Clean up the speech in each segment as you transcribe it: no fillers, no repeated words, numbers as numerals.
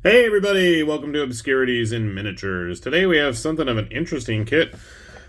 Hey everybody, welcome to Obscurities in Miniatures. Today we have something of an interesting kit.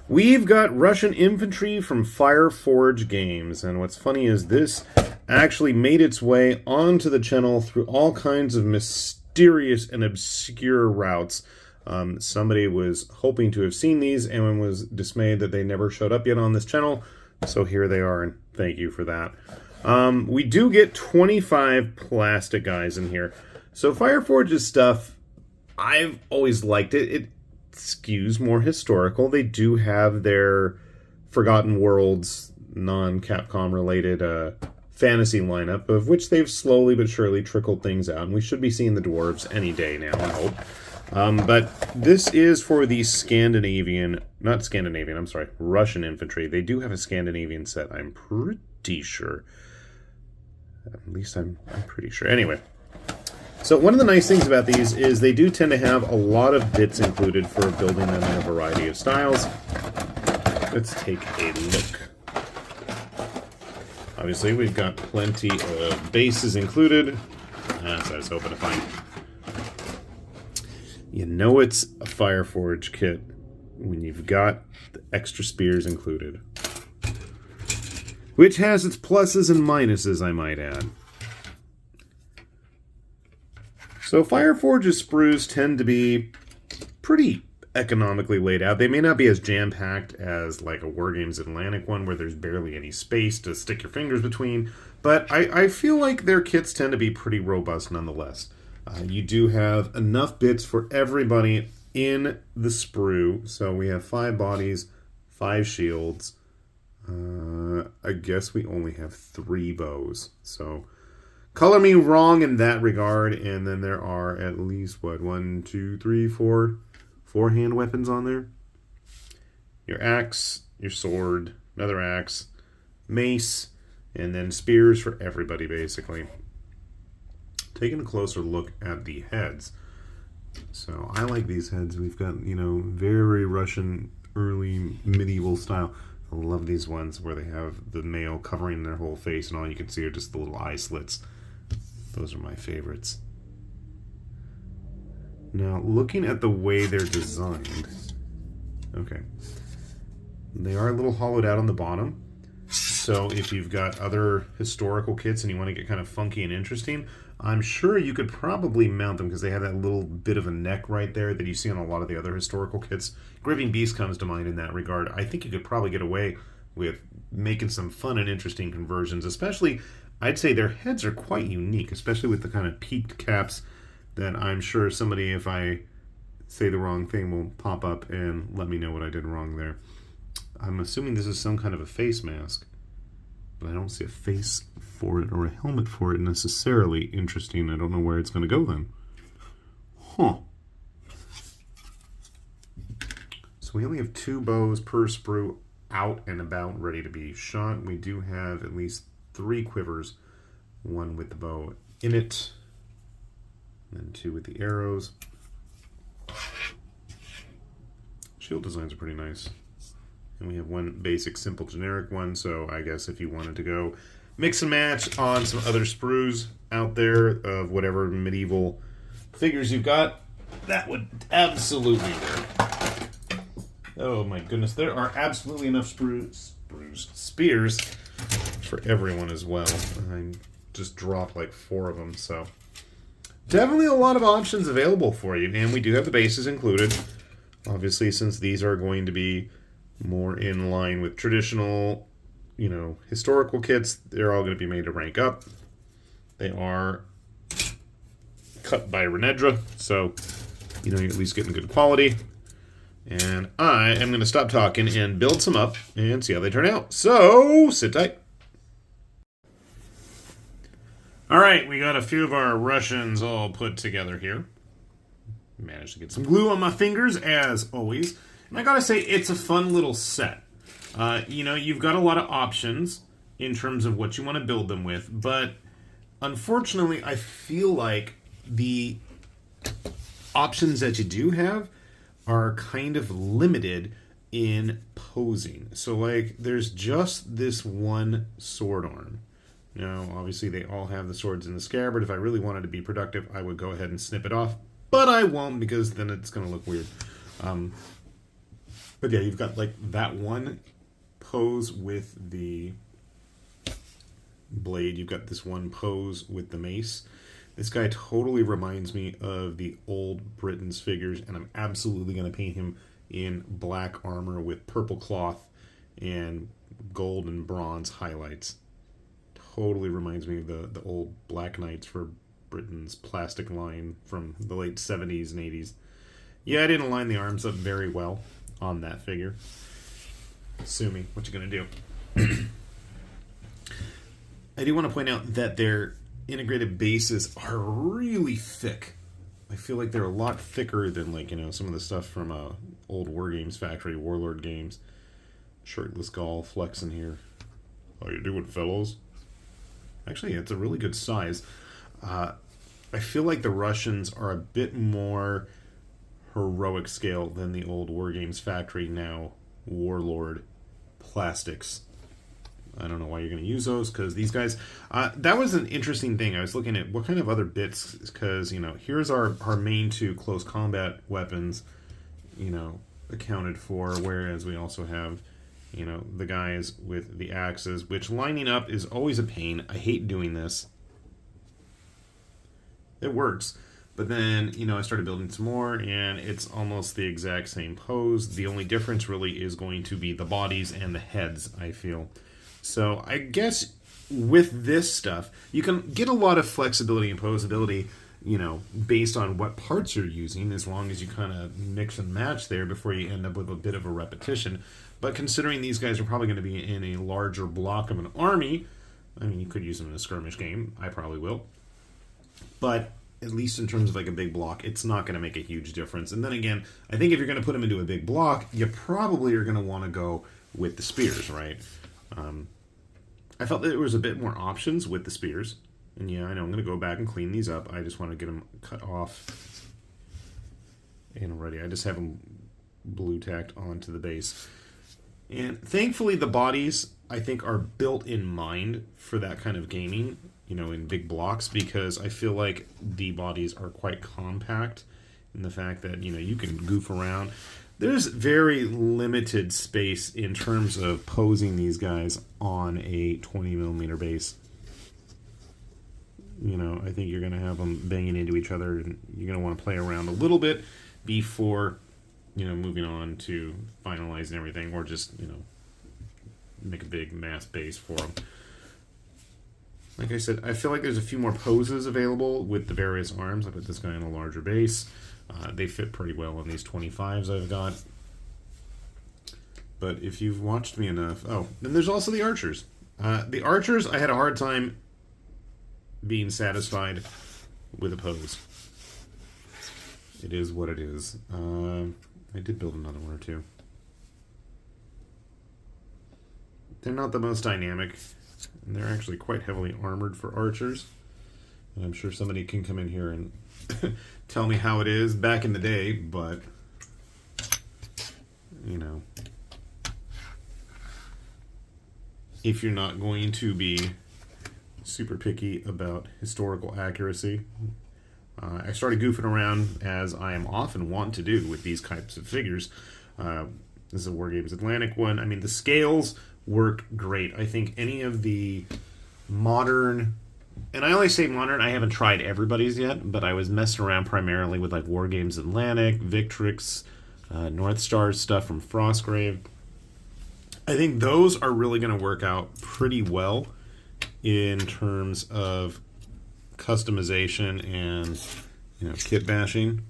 We've got Russian Infantry from Fireforge Games, and what's funny is this actually made its way onto the channel through all kinds of mysterious and obscure routes. Somebody was hoping to have seen these and was dismayed that they never showed up yet on this channel, so here they are, and thank you for that. We do get 25 plastic guys in here. So Fireforge's stuff, I've always liked it. It skews more historical. They do have their Forgotten Worlds, non-Capcom related fantasy lineup, of which they've slowly but surely trickled things out. And we should be seeing the dwarves any day now, I hope. But this is for the Russian infantry. They do have a Scandinavian set, I'm pretty sure. At least I'm pretty sure. Anyway. So one of the nice things about these is they do tend to have a lot of bits included for building them in a variety of styles. Let's take a look. Obviously, we've got plenty of bases included, as I was hoping to find. You know it's a Fireforge kit when you've got the extra spears included. Which has its pluses and minuses, I might add. So Fireforge's sprues tend to be pretty economically laid out. They may not be as jam-packed as like a Wargames Atlantic one where there's barely any space to stick your fingers between, but I feel like their kits tend to be pretty robust nonetheless. You do have enough bits for everybody in the sprue, so we have 5 bodies, 5 shields. I guess we only have 3 bows, so color me wrong in that regard, and then there are at least, what, 1, 2, 3, 4 hand weapons on there. Your axe, your sword, another axe, mace, and then spears for everybody, basically. Taking a closer look at the heads. So I like these heads. We've got, very Russian, early medieval style. I love these ones where they have the male covering their whole face and all you can see are just the little eye slits. Those are my favorites. Now, looking at the way they're designed, okay, they are a little hollowed out on the bottom. So if you've got other historical kits and you want to get kind of funky and interesting, I'm sure you could probably mount them because they have that little bit of a neck right there that you see on a lot of the other historical kits. Grieving Beast comes to mind in that regard. I think you could probably get away with making some fun and interesting conversions, especially I'd say their heads are quite unique, especially with the kind of peaked caps that I'm sure somebody, if I say the wrong thing, will pop up and let me know what I did wrong there. I'm assuming this is some kind of a face mask, but I don't see a face for it or a helmet for it necessarily. Interesting. I don't know where it's going to go then. Huh. So we only have 2 bows per sprue out and about, ready to be shot. We do have at least 3 quivers, 1 with the bow in it, and then 2 with the arrows. Shield designs are pretty nice. And we have 1 basic, simple, generic one, so I guess if you wanted to go mix and match on some other sprues out there of whatever medieval figures you've got, that would absolutely work. Oh my goodness, there are absolutely enough spears for everyone as well. I just dropped like 4 of them, so definitely a lot of options available for you, and we do have the bases included. Obviously, since these are going to be more in line with traditional, historical kits, they're all going to be made to rank up. They are cut by Renedra, so you're at least getting good quality. And I am going to stop talking and build some up and see how they turn out. So, sit tight. Alright, we got a few of our Russians all put together here. Managed to get some glue on my fingers, as always. And I gotta say, it's a fun little set. You've got a lot of options in terms of what you want to build them with, but unfortunately, I feel like the options that you do have are kind of limited in posing. So, there's just this one sword arm Now, obviously, they all have the swords in the scabbard. If I really wanted to be productive, I would go ahead and snip it off. But I won't, because then it's going to look weird. But yeah, you've got like that one pose with the blade. You've got this one pose with the mace. This guy totally reminds me of the old Britain's figures, and I'm absolutely going to paint him in black armor with purple cloth and gold and bronze highlights. Totally reminds me of the old Black Knights for Britain's plastic line from the late 70s and 80s. Yeah, I didn't line the arms up very well on that figure. Sue me. What you gonna do? I do want to point out that their integrated bases are really thick. I feel like they're a lot thicker than, like, you know, some of the stuff from old War Games Factory, Warlord games. Shirtless Gaul flexing here. How you doing, fellows? Actually, it's a really good size. I feel like the Russians are a bit more heroic scale than the old War Games Factory, now Warlord plastics. I don't know why you're going to use those, because these guys... that was an interesting thing. I was looking at what kind of other bits, because, you know, here's our main two close combat weapons, you know, accounted for, whereas we also have, you know, the guys with the axes, which lining up is always a pain. I hate doing this. It works. But then, you know, I started building some more, and it's almost the exact same pose. The only difference really is going to be the bodies and the heads, I feel. So I guess with this stuff, you can get a lot of flexibility and posability, you know, based on what parts you're using, as long as you kind of mix and match there before you end up with a bit of a repetition. But considering these guys are probably going to be in a larger block of an army, I mean, you could use them in a skirmish game. I probably will. But at least in terms of like a big block, it's not going to make a huge difference. And then again, I think if you're going to put them into a big block, you probably are going to want to go with the spears, right? I felt that there was a bit more options with the spears. And yeah, I know I'm going to go back and clean these up. I just want to get them cut off and ready. I just have them blue tacked onto the base. And thankfully the bodies, I think, are built in mind for that kind of gaming, you know, in big blocks, because I feel like the bodies are quite compact in the fact that, you know, you can goof around. There's very limited space in terms of posing these guys on a 20mm base. You know, I think you're going to have them banging into each other, and you're going to want to play around a little bit before, you know, moving on to finalizing everything, or just, you know, make a big mass base for them. Like I said, I feel like there's a few more poses available with the various arms. I put this guy in a larger base. They fit pretty well on these 25s I've got. But if you've watched me enough... Oh, then there's also the archers. The archers, I had a hard time being satisfied with a pose. It is what it is. I did build another one or two. They're not the most dynamic, and they're actually quite heavily armored for archers. And I'm sure somebody can come in here and tell me how it is back in the day, but, you know, if you're not going to be super picky about historical accuracy, I started goofing around, as I am often wont to do with these types of figures. This is a War Games Atlantic one. I mean, the scales work great. I think any of the modern... And I only say modern, I haven't tried everybody's yet, but I was messing around primarily with like War Games Atlantic, Victrix, North Star stuff from Frostgrave. I think those are really going to work out pretty well in terms of customization and, you know, kit bashing.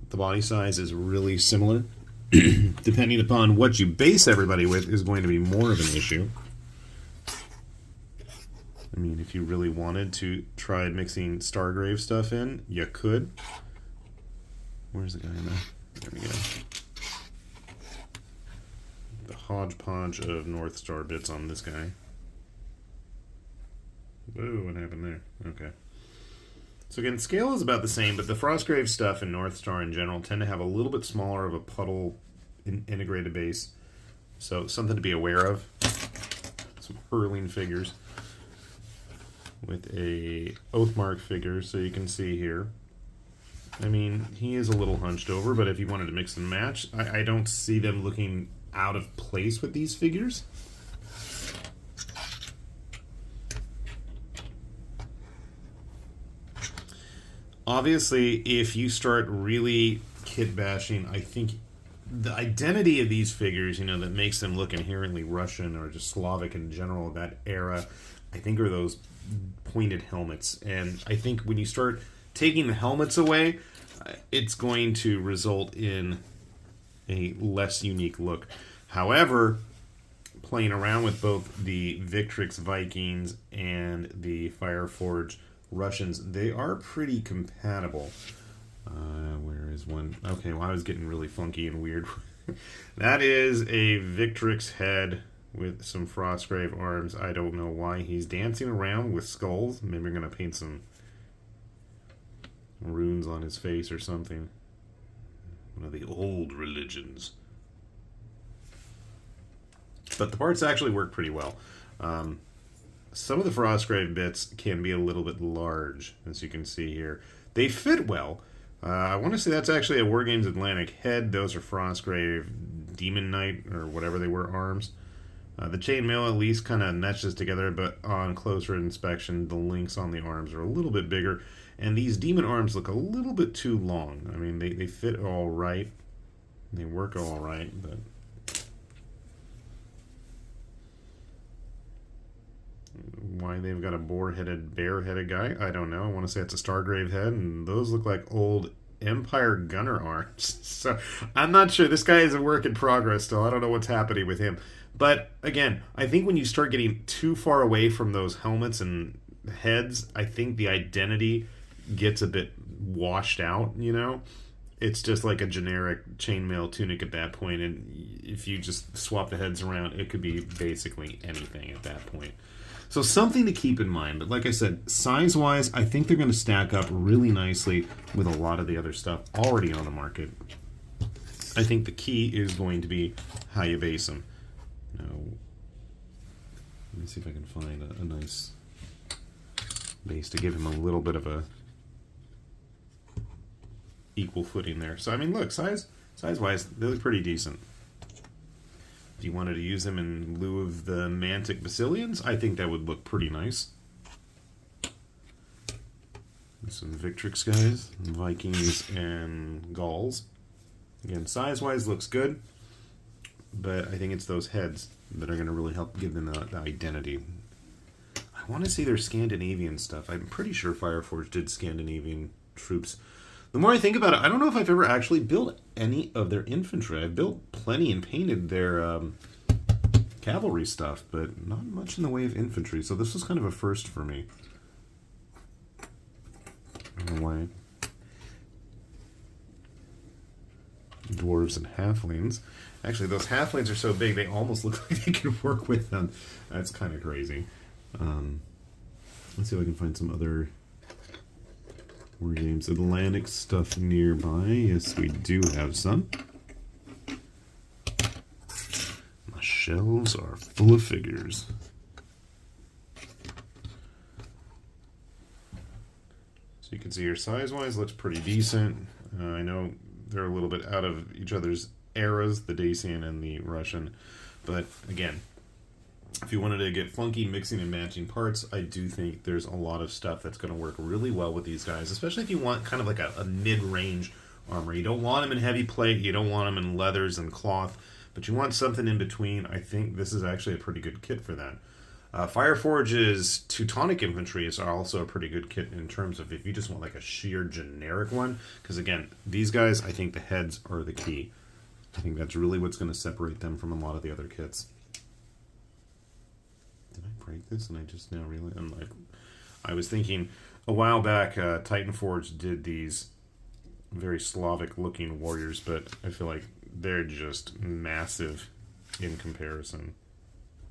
The body size is really similar. Depending upon what you base everybody with is going to be more of an issue. I mean, if you really wanted to try mixing Stargrave stuff in, you could. Where's the guy in there? There we go. The hodgepodge of North Star bits on this guy. Whoa, what happened there? Okay. So again, scale is about the same, but the Frostgrave stuff and North Star in general tend to have a little bit smaller of a puddle integrated base. So something to be aware of. some hurling figures with a Oathmark figure, so you can see here. I mean, he is a little hunched over, but if you wanted to mix and match, I don't see them looking out of place with these figures. Obviously, if you start really kit bashing, I think the identity of these figures, you know, that makes them look inherently Russian or just Slavic in general of that era, I think are those pointed helmets. And I think when you start taking the helmets away, it's going to result in a less unique look. However, playing around with both the Victrix Vikings and the Fireforge Russians, they are pretty compatible. Where is one? Okay, well, I was getting really funky and weird. That is a Victrix head with some Frostgrave arms. I don't know why he's dancing around with skulls. Maybe we're going to paint some runes on his face or something. One of the old religions. But the parts actually work pretty well. Some of the Frostgrave bits can be a little bit large, as you can see here. They fit well. I want to say that's actually a Wargames Atlantic head. Those are Frostgrave Demon Knight, or whatever they were, arms. The chainmail at least kind of meshes together, but on closer inspection, the links on the arms are a little bit bigger. And these demon arms look a little bit too long. I mean, they fit all right. They work all right, but... why they've got a boar-headed, bear-headed guy, I don't know. I want to say it's a Stargrave head, and those look like old Empire Gunner arms. So, I'm not sure. This guy is a work in progress still. I don't know what's happening with him. But, again, I think when you start getting too far away from those helmets and heads, I think the identity gets a bit washed out, you know? It's just like a generic chainmail tunic at that point, and if you just swap the heads around, it could be basically anything at that point. So something to keep in mind, but like I said, size-wise, I think they're going to stack up really nicely with a lot of the other stuff already on the market. I think the key is going to be how you base them. Now, let me see if I can find a nice base to give him a little bit of a equal footing there. So, I mean, look, size-wise, they look pretty decent. If you wanted to use them in lieu of the Mantic Basilians, I think that would look pretty nice. Some Victrix guys, Vikings and Gauls. Again, size-wise looks good, but I think it's those heads that are going to really help give them the identity. I want to see their Scandinavian stuff. I'm pretty sure Fireforge did Scandinavian troops. The more I think about it, I don't know if I've ever actually built any of their infantry. I've built plenty and painted their cavalry stuff, but not much in the way of infantry. So this was kind of a first for me. I don't know why. Dwarves and halflings. Actually, those halflings are so big, they almost look like they can work with them. That's kind of crazy. Let's see if I can find some other Wargames Atlantic stuff nearby. Yes, we do have some. My shelves are full of figures. So you can see here, size-wise, looks pretty decent. I know they're a little bit out of each other's eras, the Dacian and the Russian. But, again, if you wanted to get funky mixing and matching parts, I do think there's a lot of stuff that's going to work really well with these guys, especially if you want kind of like a mid-range armor. You don't want them in heavy plate, you don't want them in leathers and cloth, but you want something in between. I think this is actually a pretty good kit for that. Fireforge's Teutonic Infantry is also a pretty good kit in terms of if you just want like a sheer generic one, because again, these guys, I think the heads are the key. I think that's really what's going to separate them from a lot of the other kits. Did I break this? And I just now realized. I was thinking a while back, Titanforge did these very Slavic-looking warriors, but I feel like they're just massive in comparison.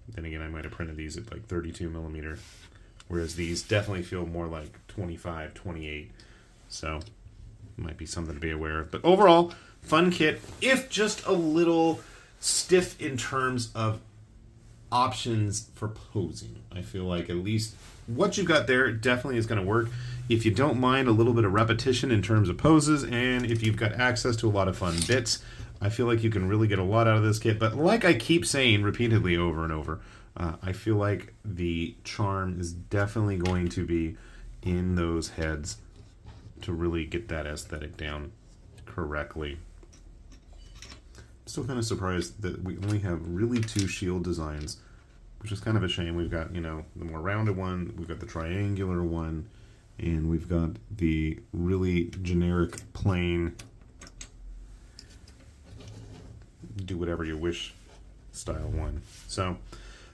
Then again, I might have printed these at like 32 millimeter, whereas these definitely feel more like 25, 28. So, might be something to be aware of. But overall, fun kit, if just a little stiff in terms of options for posing. I feel like at least what you've got there definitely is going to work. If you don't mind a little bit of repetition in terms of poses, and if you've got access to a lot of fun bits, I feel like you can really get a lot out of this kit. But like I keep saying repeatedly over and over, I feel like the charm is definitely going to be in those heads to really get that aesthetic down correctly. I'm still kind of surprised that we only have really 2 shield designs, which is kind of a shame. We've got, you know, the more rounded one, we've got the triangular one, and we've got the really generic plain do whatever you wish style one. So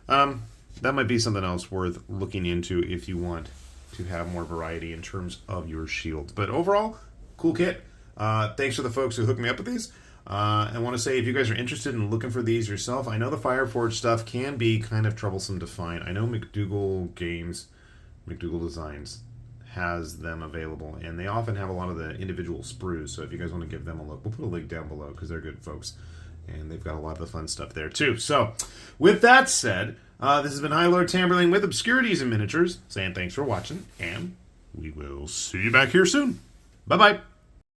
that might be something else worth looking into if you want to have more variety in terms of your shields. But overall, cool kit. Thanks to the folks who hooked me up with these. I want to say, if you guys are interested in looking for these yourself, I know the Fireforge stuff can be kind of troublesome to find. I know McDougall Designs has them available, and they often have a lot of the individual sprues, so if you guys want to give them a look, we'll put a link down below because they're good folks, and they've got a lot of the fun stuff there too. So, with that said, this has been High Lord Tamberlane with Obscurities and Miniatures, saying thanks for watching, and we will see you back here soon. Bye-bye.